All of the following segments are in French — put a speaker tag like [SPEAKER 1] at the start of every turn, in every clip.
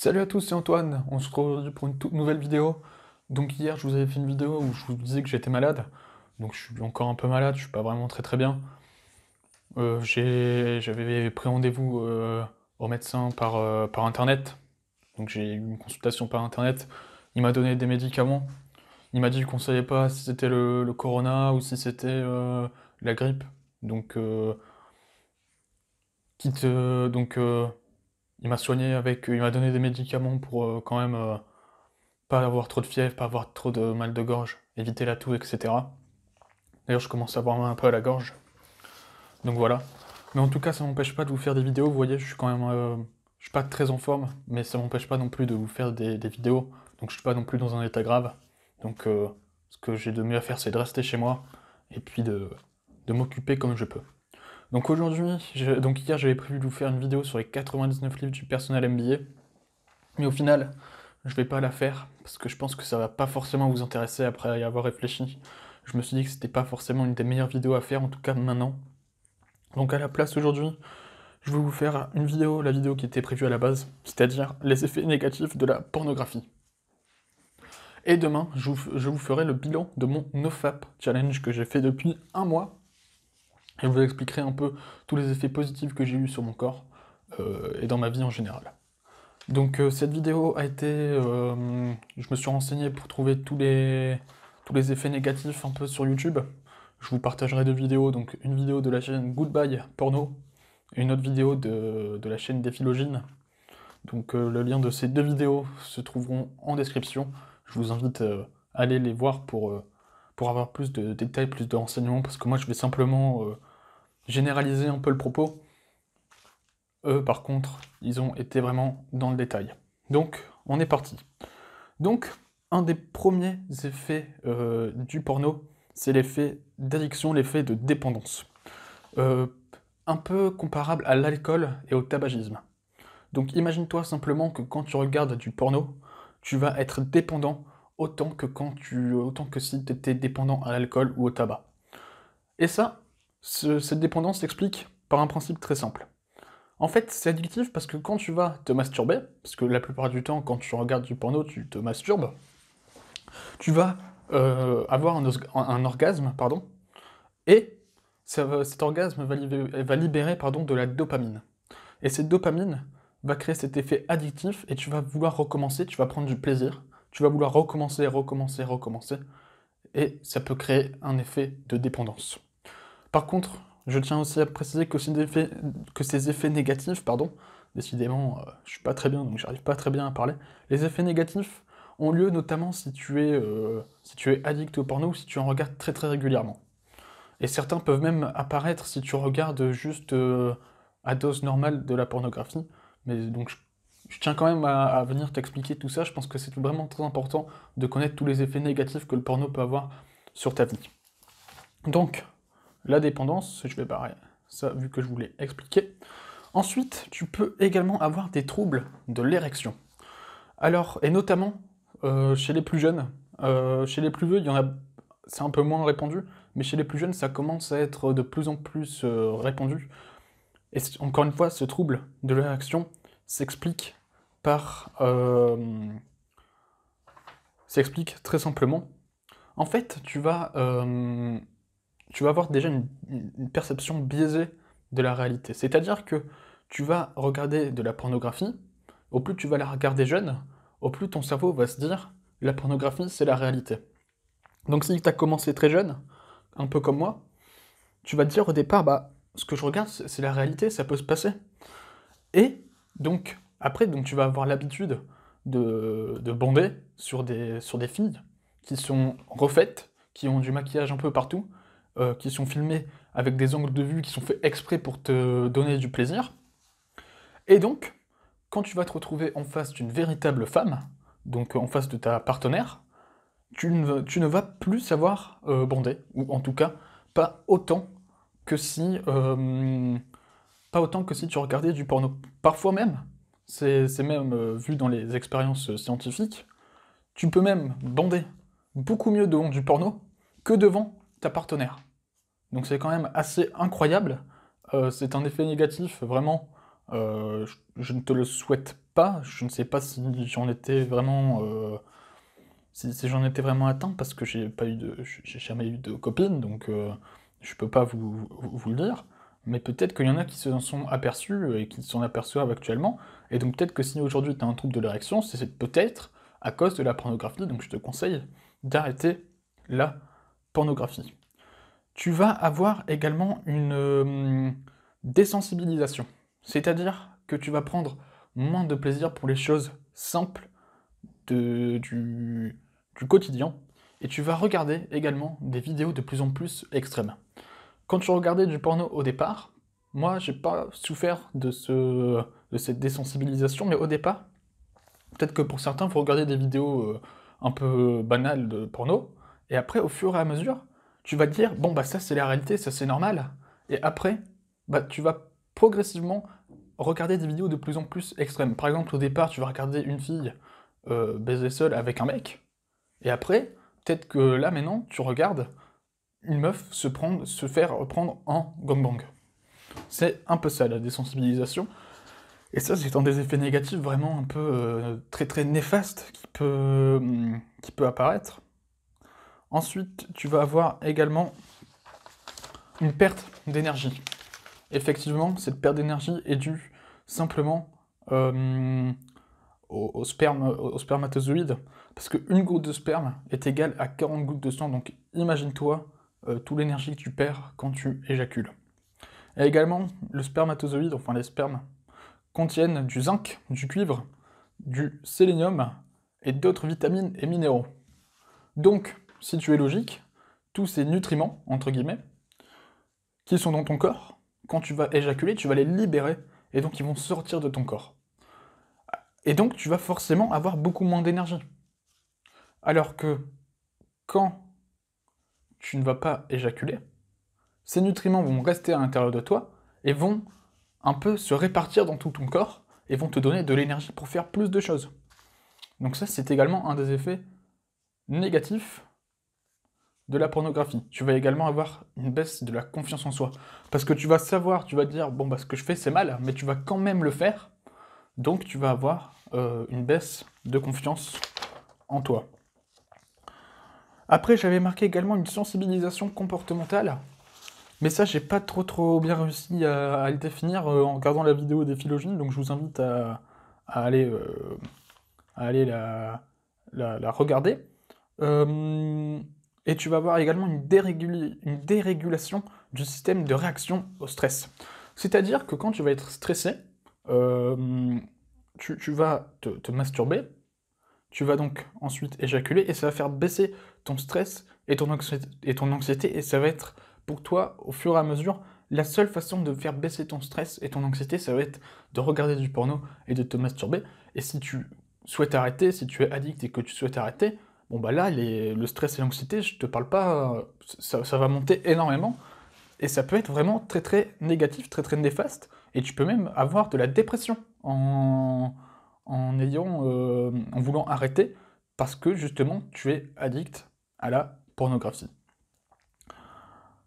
[SPEAKER 1] Salut à tous, c'est Antoine, on se retrouve aujourd'hui pour une toute nouvelle vidéo. Donc hier je vous avais fait une vidéo où je vous disais que j'étais malade, donc je suis encore un peu malade, je suis pas vraiment très bien. J'avais pris rendez-vous au médecin par internet, donc j'ai eu une consultation par internet, il m'a donné des médicaments, il m'a dit qu'on savait pas si c'était le corona ou si c'était la grippe, donc, quitte, donc il m'a soigné il m'a donné des médicaments pour quand même pas avoir trop de fièvre, pas avoir trop de mal de gorge, éviter la toux, etc. D'ailleurs, je commence à avoir mal un peu à la gorge. Donc voilà. Mais en tout cas, ça m'empêche pas de vous faire des vidéos. Vous voyez, je suis quand même. Je suis pas très en forme, mais ça m'empêche pas non plus de vous faire des vidéos. Donc je suis pas non plus dans un état grave. Donc ce que j'ai de mieux à faire, c'est de rester chez moi et puis de m'occuper comme je peux. Donc aujourd'hui, donc hier, j'avais prévu de vous faire une vidéo sur les 99 livres du personnel MBA. Mais au final, je vais pas la faire parce que je pense que ça va pas forcément vous intéresser après y avoir réfléchi. Je me suis dit que c'était pas forcément une des meilleures vidéos à faire, en tout cas maintenant. Donc à la place aujourd'hui, je vais vous faire une vidéo, la vidéo qui était prévue à la base, c'est-à-dire les effets négatifs de la pornographie. Et demain, je vous ferai le bilan de mon NoFap Challenge que j'ai fait depuis un mois. Et je vous expliquerai un peu tous les effets positifs que j'ai eus sur mon corps et dans ma vie en général. Donc cette vidéo a été... je me suis renseigné pour trouver tous les effets négatifs un peu sur YouTube. Je vous partagerai deux vidéos, donc une vidéo de la chaîne Goodbye Porno et une autre vidéo de la chaîne Déphilogine. Donc le lien de ces deux vidéos se trouveront en description. Je vous invite à aller les voir pour avoir plus de détails, plus de renseignements, parce que moi je vais simplement généraliser un peu le propos. Eux, par contre, ils ont été vraiment dans le détail. Donc, on est parti. Donc, un des premiers effets du porno, c'est l'effet d'addiction, l'effet de dépendance. Euh, un peu comparable à l'alcool et au tabagisme. Donc, imagine-toi simplement que quand tu regardes du porno, tu vas être dépendant autant que si tu étais dépendant à l'alcool ou au tabac. Et ça, cette dépendance s'explique par un principe très simple. En fait, c'est addictif parce que quand tu vas te masturber, parce que la plupart du temps, quand tu regardes du porno, tu te masturbes, tu vas avoir un orgasme, pardon, et cet orgasme va libérer pardon, de la dopamine. Et cette dopamine va créer cet effet addictif et tu vas vouloir recommencer, tu vas prendre du plaisir, tu vas vouloir recommencer, et ça peut créer un effet de dépendance. Par contre, je tiens aussi à préciser que ces effets négatifs, pardon, décidément, je suis pas très bien, donc j'arrive pas très bien à parler, les effets négatifs ont lieu notamment si tu es addict au porno ou si tu en regardes très régulièrement. Et certains peuvent même apparaître si tu regardes juste à dose normale de la pornographie, mais donc je tiens quand même à venir t'expliquer tout ça, je pense que c'est vraiment très important de connaître tous les effets négatifs que le porno peut avoir sur ta vie. Donc, la dépendance, je vais barrer ça vu que je voulais expliquer. Ensuite, tu peux également avoir des troubles de l'érection. Alors, et notamment chez les plus jeunes, chez les plus vieux, il y en a, c'est un peu moins répandu, mais chez les plus jeunes, ça commence à être de plus en plus répandu. Et encore une fois, ce trouble de l'érection s'explique par, s'explique très simplement. En fait, tu vas avoir déjà une perception biaisée de la réalité. C'est-à-dire que tu vas regarder de la pornographie, au plus tu vas la regarder jeune, au plus ton cerveau va se dire la pornographie c'est la réalité. Donc si tu as commencé très jeune, un peu comme moi, tu vas te dire au départ bah ce que je regarde c'est la réalité, ça peut se passer. Et donc après donc tu vas avoir l'habitude de bander sur des filles qui sont refaites, qui ont du maquillage un peu partout, qui sont filmées avec des angles de vue qui sont faits exprès pour te donner du plaisir. Et donc, quand tu vas te retrouver en face d'une véritable femme, donc en face de ta partenaire, tu ne vas plus savoir bander, ou en tout cas pas autant que si, pas autant que si tu regardais du porno. Parfois même, c'est même vu dans les expériences scientifiques, tu peux même bander beaucoup mieux devant du porno que devant ta partenaire. Donc c'est quand même assez incroyable. C'est un effet négatif, vraiment. Je ne te le souhaite pas, je ne sais pas si j'en étais vraiment, si j'en étais vraiment atteint, parce que j'ai jamais eu de copine, donc je peux pas vous le dire, mais peut-être qu'il y en a qui s'en sont aperçus et qui s'en aperçoivent actuellement, et donc peut-être que si aujourd'hui tu as un trouble de l'érection, c'est peut-être à cause de la pornographie, donc je te conseille d'arrêter la pornographie. Tu vas avoir également une désensibilisation, c'est-à-dire que tu vas prendre moins de plaisir pour les choses simples du quotidien, et tu vas regarder également des vidéos de plus en plus extrêmes. Quand tu regardais du porno au départ, moi j'ai pas souffert de cette désensibilisation, mais au départ, peut-être que pour certains, vous regardez des vidéos un peu banales de porno, et après, au fur et à mesure, tu vas te dire, bon bah ça c'est la réalité, ça c'est normal, et après, bah tu vas progressivement regarder des vidéos de plus en plus extrêmes. Par exemple, au départ, tu vas regarder une fille baiser seule avec un mec, et après, peut-être que là maintenant, tu regardes une meuf se faire prendre en gangbang. C'est un peu ça la désensibilisation, et ça c'est un des effets négatifs vraiment un peu très très néfaste qui peut apparaître. Ensuite, tu vas avoir également une perte d'énergie. Effectivement, cette perte d'énergie est due simplement au spermatozoïde, parce qu'une goutte de sperme est égale à 40 gouttes de sang, donc imagine-toi toute l'énergie que tu perds quand tu éjacules. Et également, le spermatozoïde, enfin les spermes, contiennent du zinc, du cuivre, du sélénium et d'autres vitamines et minéraux. Donc, si tu es logique, tous ces nutriments, entre guillemets, qui sont dans ton corps, quand tu vas éjaculer, tu vas les libérer, et donc ils vont sortir de ton corps. Et donc tu vas forcément avoir beaucoup moins d'énergie. Alors que quand tu ne vas pas éjaculer, ces nutriments vont rester à l'intérieur de toi, et vont un peu se répartir dans tout ton corps, et vont te donner de l'énergie pour faire plus de choses. Donc ça, c'est également un des effets négatifs de la pornographie. Tu vas également avoir une baisse de la confiance en soi. Parce que tu vas savoir, tu vas te dire, bon bah ce que je fais c'est mal, mais tu vas quand même le faire, donc tu vas avoir une baisse de confiance en toi. Après, j'avais marqué également une sensibilisation comportementale, mais ça, j'ai pas trop bien réussi à le définir en regardant la vidéo des phylogènes, donc je vous invite à aller, la regarder. Et tu vas avoir également une dérégulation du système de réaction au stress. C'est-à-dire que quand tu vas être stressé, tu vas te masturber, tu vas donc ensuite éjaculer, et ça va faire baisser ton stress et ton anxiété, et ça va être pour toi, au fur et à mesure, la seule façon de faire baisser ton stress et ton anxiété, ça va être de regarder du porno et de te masturber. Et si tu souhaites arrêter, si tu es addict et que tu souhaites arrêter, bon bah là, le stress et l'anxiété, je te parle pas, ça va monter énormément, et ça peut être vraiment très très négatif, très très néfaste, et tu peux même avoir de la dépression en voulant arrêter, parce que justement, tu es addict à la pornographie.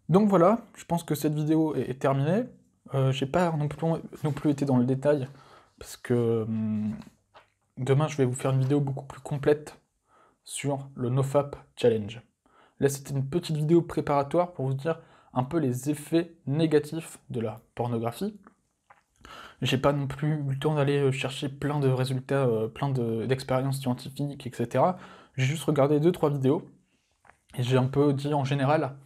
[SPEAKER 1] Donc voilà, je pense que cette vidéo est terminée. J'ai pas non plus été dans le détail, parce que demain je vais vous faire une vidéo beaucoup plus complète sur le NoFap Challenge. Là c'était une petite vidéo préparatoire pour vous dire un peu les effets négatifs de la pornographie. J'ai pas non plus eu le temps d'aller chercher plein de résultats, plein d'expériences scientifiques, etc. J'ai juste regardé 2-3 vidéos, et j'ai un peu dit en général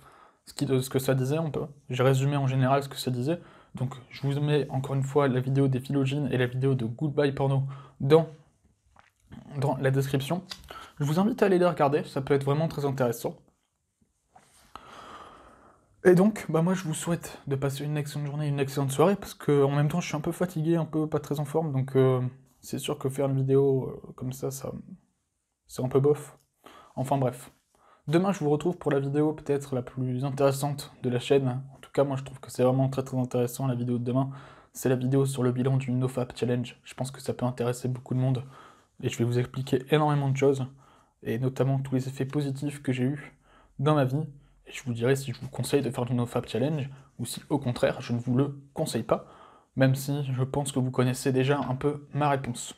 [SPEAKER 1] ce que ça disait un peu. J'ai résumé en général ce que ça disait. Donc je vous mets encore une fois la vidéo des phylogènes et la vidéo de Goodbye Porno dans la description. Je vous invite à aller les regarder, ça peut être vraiment très intéressant. Et donc, bah moi je vous souhaite de passer une excellente journée, une excellente soirée, parce que en même temps je suis un peu fatigué, un peu pas très en forme, donc c'est sûr que faire une vidéo comme ça, c'est un peu bof. Enfin bref. Demain, je vous retrouve pour la vidéo peut-être la plus intéressante de la chaîne. En tout cas, moi, je trouve que c'est vraiment très très intéressant, la vidéo de demain. C'est la vidéo sur le bilan du NoFap Challenge. Je pense que ça peut intéresser beaucoup de monde. Et je vais vous expliquer énormément de choses, et notamment tous les effets positifs que j'ai eus dans ma vie. Et je vous dirai si je vous conseille de faire du NoFap Challenge, ou si au contraire, je ne vous le conseille pas, même si je pense que vous connaissez déjà un peu ma réponse.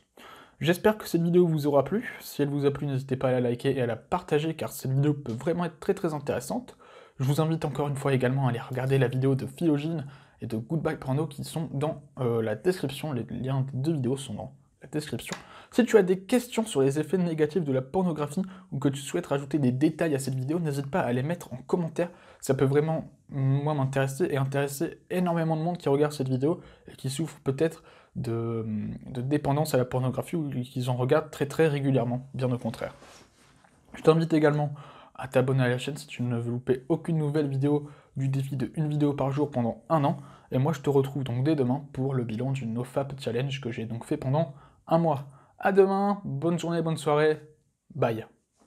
[SPEAKER 1] J'espère que cette vidéo vous aura plu. Si elle vous a plu, n'hésitez pas à la liker et à la partager, car cette vidéo peut vraiment être très très intéressante. Je vous invite encore une fois également à aller regarder la vidéo de Philogene et de Goodbye Porno qui sont dans la description. Les liens des deux vidéos sont dans la description. Si tu as des questions sur les effets négatifs de la pornographie ou que tu souhaites rajouter des détails à cette vidéo, n'hésite pas à les mettre en commentaire. Ça peut vraiment, moi, m'intéresser et intéresser énormément de monde qui regarde cette vidéo et qui souffre peut-être de dépendance à la pornographie ou qui en regardent très très régulièrement, bien au contraire. Je t'invite également à t'abonner à la chaîne si tu ne veux louper aucune nouvelle vidéo du défi de une vidéo par jour pendant 1 an. Et moi je te retrouve donc dès demain pour le bilan du NoFap Challenge que j'ai donc fait pendant 1 mois. À demain, bonne journée, bonne soirée, bye.